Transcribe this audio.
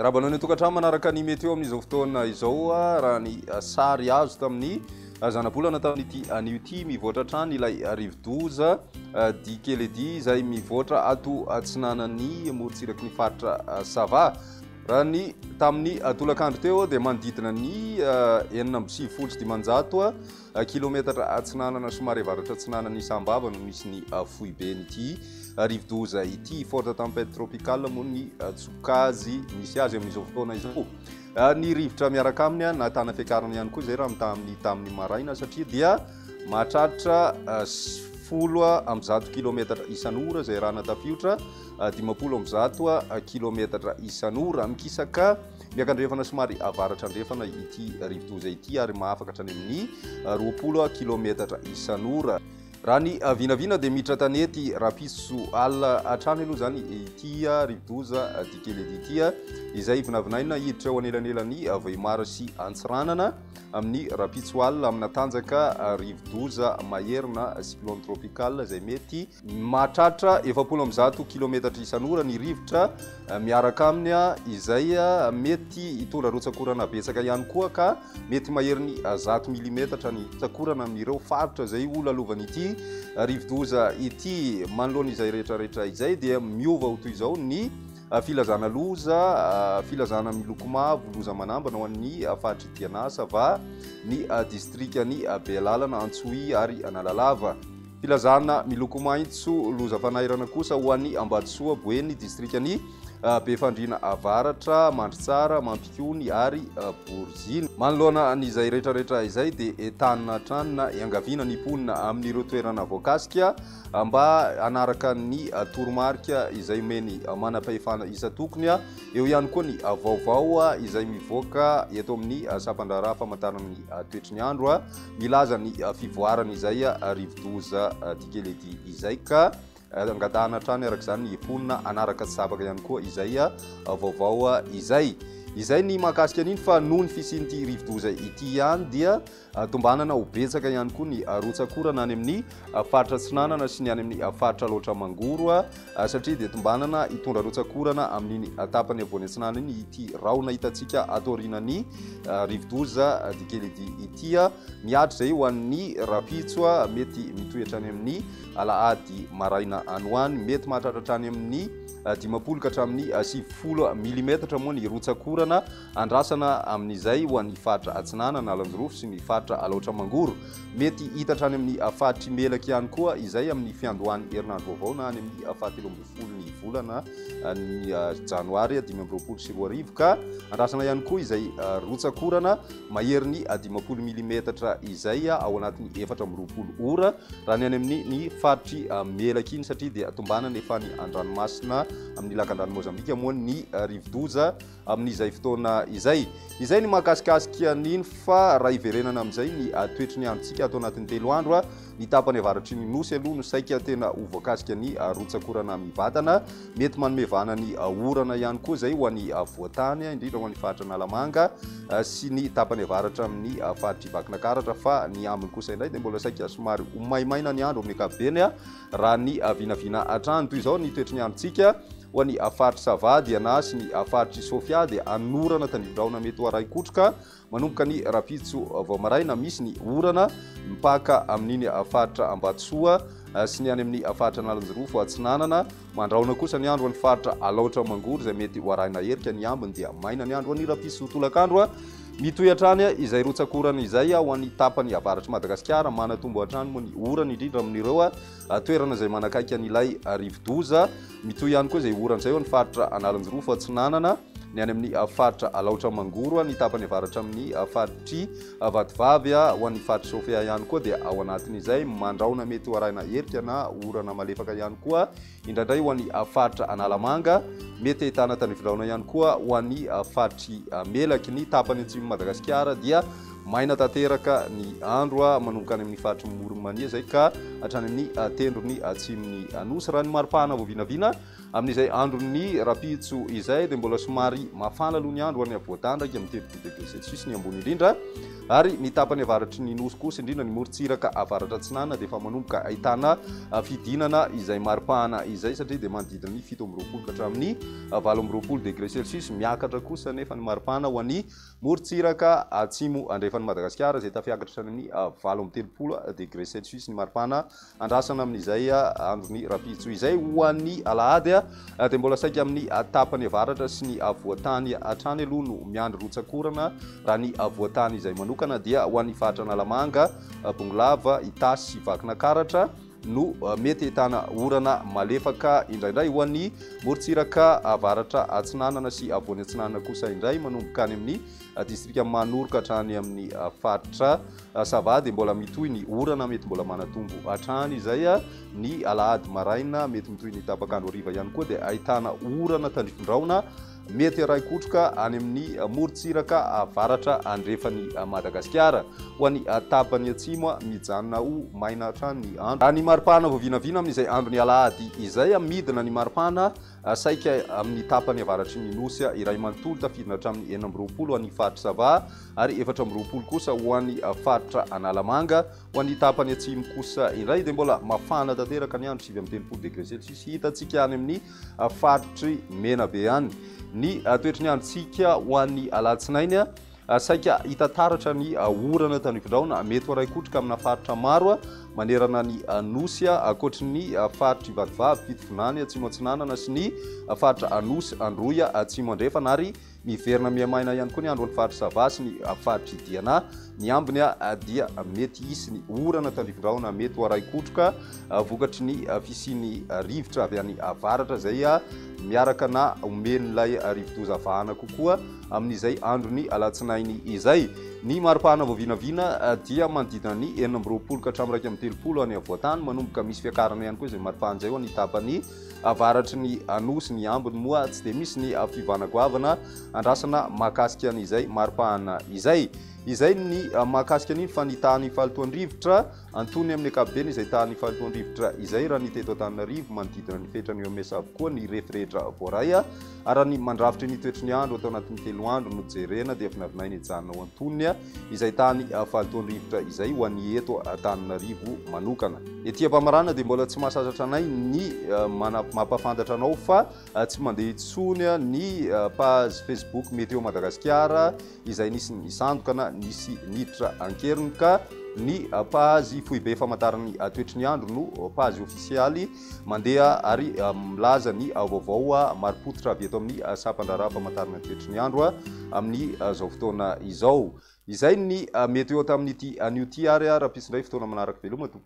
raha banao ny tokantrano manaraka ny meteo amin'izao fotoana izao raha ny sary azo tamin'ny zanabolana tamin'ity an'ity mivoatra trany ilay rivodoza dikeledi izay mivoatra ato atsinanan'ny morotsiraky ny faritra sava raha ny tamin'ny tolakandro teo dia manodidina ny 770 kilometatra atsinanana somary avaratra atsinanana isambava no misy ny foibe nyity rivodoza ity forte tempête tropicale moa ny tsokazy misy azy amin'izao fotoana izao ny rivotra miaraka aminy natana fiakarana ihany koa zay raha tamin'ny maraina satria dia mahatratra 10 kilometatra isan'ora zay raha natafiotra 50 kilometatra isan'ora mikisaka miakandrefana somary avaratra andrefana ity rivodoza ity ary mahafaka hatrany amin'ny 20 kilometatra isan'ora raha ny vinavina dia miditra tanety rapiso alina atrany aloha zany ity rivodoza dikeledi ity izay vinavinaina hiditra eo anelanelany voimara sy antsiranana amin'ny rapitso alina amina tanjaka rivodoza maherina cyclone tropical zay mety mahatratra 70 kilometatra isan'ora ny rivotra miaraka aminy izay mety hitondra rotsakorana betsaka ihany koa ka mety maherin'ny 100 milimetatra ny tsakorana amin'ireo faritra zay olalovana ity rivodoza ity manoloan'izay rehetrarehetra izay dia miova ho toy izao ny filazana loza filazana miloko mavo loza manambana ho an'ny fahatritianasa va ny distrikany belalana antsohy ary analalava filazana miloko maitso loza fanairana kosa ho an'ny ambadisoa boeny distrikany befandrina avaratra mandritsara mampikony ary borziny manoloana n'izay rehetrarehetra izay dia etanina tranina iangavina ny ponina amin'ireo toerana voakasika mba anaraka ny toromarika izay meny manam-pahefana isa tokony eo ihany koa ny vaovao izay mivoaka eto amin'ny sapandraraha famantarana ny toetry ny andro milaza ny fivoarana izay rivodoza dikeledi izay ka angatahana trany araka izany ny ponina anaraka sabaka ihany koa izay vaovao izay ny mahakasika an'iny fa noho ny fisian'ity rivodoza ity ihany dia tombanana ho betsaka ihany koa ny rotsakorana any amin'ny faritra atsinanana sy ny any amin'ny faritra loatra mangoro satria dia tombanana hitondra rotsakorana amin'iny tapany avoany atsinana iny ity raona hitantsika atorianany rivodoza dikeledi ity miatra zay ho an'ny rapitso mety mitoetra any amin'ny alahady maraina anoany mety mahatratra any amin'ny 50 ka hatramin'ny 90 milimetatra moa ny rotsakorana andrasana amin'izay ho an'ny faritra atsinana na alanjorofo sy ny faritra alaotra mangoro mety hitatra any amin'ny fahatry melaky ihany koa izay amin'ny fiandohan'ny herinandro vaovao na any amin'ny 17 ny volana ny janoary 2024 ka andrasana ihany koa izay rotsakorana maheriny 50 milimetatra izay ao anatin'ny 420 ora raha ny any amin'ny fahatry melaky iny satria dia tombanana efa ny andranomasina amin'ny lakan-drano Mozambika moa ny rivodoza amin'izay fotoana izay ny mahakasikasika an'iny fa raha iverenana amin'izay ny toetry ny androntsika atao anatin'ny 3 andro ny tapany avaratry ny nosy aloha no saika tena ho voakasika ny rotsakorana mivatana mety manomevana ny orana ihany koa zay ho an'ny voatany indrindra ho an'ny faritra Nalamanga sy ny tapany avaratra amin'ny fahatry Vakinakaratra fa ny ambiny kosa indray dia mbola saika somary ho maimaina ny andro amin'ny ankapobeny raha ny vinavina atrany toy izao ny toetry ny androntsika ho an'ny faritra Savady ana sy ny faritra Sofia dia anorana tanidraona mety ho aray kotroka manomboka ny rapitso vao maraina misy ny orana mipaka amin'iny faritra Ambatosoa sy ny any amin'ny faritra Nalanjorofo atsinanana mandraona kosa ny andro ny faritra alaotra mangoro zay mety ho arahina herika ny ambiny dia maina ny andro ny rapitso tolakandro mitoy hatrany izay rotsakorana izay ho an'ny tapany avaratry Madagasikara manatombo hatrany moa ny orana indrindra amin'ireo toerana izay manakaiky an'ilay rivodoza mitoy ihany koa izay orana izay ny faritra Nalanjorofo atsinanana ny any amin'ny faritra alaotra mangoro ny tapany avaratra amin'ny faritry Vatovavy ho an'ny faritra Sofia ihany koa dia ao anatin'izay mandraona mety ho arahina herika na orana malefaka ihany koa indraindray ho an'ny faritra Analamanga mety ahitana tanivindraona ihany koa ho an'ny faritry melaky ny tapany atsimo Madagasikara dia maina tanteraka ny andro manomboka any amin'ny faritry Moromania zay ka hatrany amin'ny tendrony atsimony nosy raha ny maripahana vao vinavina amin'izay androny rapitso izay dia mbola somary mafana aloha ny andro ho any avoatandraka amin'ny 30 degré celsius ny ambony indrindra ary ny tapany avaratry ny nosy kosa indrindra ny morontsiraka avaratra atsinana dia efa manomboka ahitana fidinana izay maripahana izay satria dia manodidina ny 7 ka hatramin'ny 8 degré celsius miakatra kosa nefa ny maripahana ho an'ny morontsiraka atsimo andrefan'ny Madagasikara izay tafiakatra hatrany 8 degré celsius ny maripahana andrasana amin'izay androny rapitso izay ho an'ny alahady dia mbola saika amin'ny tapany avaratra sy ny avoatany hatrany aloha no miandry rotsakorana raha ny avoatany izay manokana dia ho an'ny fahatra Analamanga, Bongolava, Itasy sy Vakinakaratra no mety ahitana orana malefaka indraindray ho an'ny morontsiraka avaratra atsinanana sy avoany atsinanana kosa indray manomboka any amin'ny distrika Manorika hatrany amin'ny faritra Sava dia mbola mitohy ny orana mety mbola manatombo hatrany izay ny alahady maraina mety mitohy ny tapakandro hariva ihany koa dia ahitana orana tandrifondraona mety raikotroka any amin'ny morontsiraka avaratra andrefan'ny Madagasikara ho an'ny tapany atsimo mijanona ho maina hatrany ny andro. Ny maripahana voavinavina amin'izay androny alahady izay midina ny maripahana saika amin'ny tapany avaratry ny nosy iray manontolo tafidina hatramin'ny 9 ho an'ny faritra Sava ary 4 kosa ho an'ny faritra Analamanga ho an'ny tapany atsimo kosa indray dia mbola mafana tanteraka ny andro 7 degré celsius hitantsika any amin'ny faritry Menabe any. Ny toetry ny androntsika ho an'ny alatsinainy saika hitataratra ny orana tandrifondraona mety ho raikotroka amina faritra maro manerana ny nosy ankoatry ny faritra Ivadivavy, Fitovinany atsimo atsinanana sy ny faritra Anosy, Androya atsimo andrefana ary miverina miamaina ihany koa ny andro ny faritra Sava sy ny faritra Idiana ny ambiny dia mety hisy ny orana tandrifondraona mety ho raikotroka vokatry ny fisiany rivotra avy any avaratra izay miaraka na omen'ilay rivo-doza vahana kokoa amin'izay androny alatsinainy izay. Ny maripahana voavinavina dia manodidina ny 9 ka hatramin'ny 30 any avoatany manomboka misy fiakarana ihany koa izay maripahana izay ho ny tapany avaratry ny Anosy ny ambiny moa tsy dia misy ny fivanagoavana andrasana mahakasika an'izay maripahana izay. Izay ny mahakasika an'iny fa ny tany falitohan-drivotra antony amin'ny ankapobeny izay tany falitohan-drivotra izay raha ny teto Antananarivo manodidina ny fetrany Homesa avokoa ny rehetra voaray ary ny mandrafitry ny toetry ny andro atao anatin'ny 3 andro no jerena dia vinavinaina hijanona ho antonony izay tany falitohan-rivotra izay ho an'ny eto Antananarivo manokana. Etỳ Ampamarana dia mbola tsy mahasazatra anay ny mampafantatra anao fa tsy mandeha intsony ny page Facebook Météo Madagasikara izay nisy nisandokana nisy niditra ankeriny ka ny page Foibe famantarany toetry ny andro no page ofisialy mandeha ary milaza ny vaovao maripototra avy eto amin'ny sapan-draharaha famantarana toetry ny andro amin'ny zao fotoana izao. Izay ny météo tamin'ity an'io ty ary raha pisindray fotoana manaraka veloma to.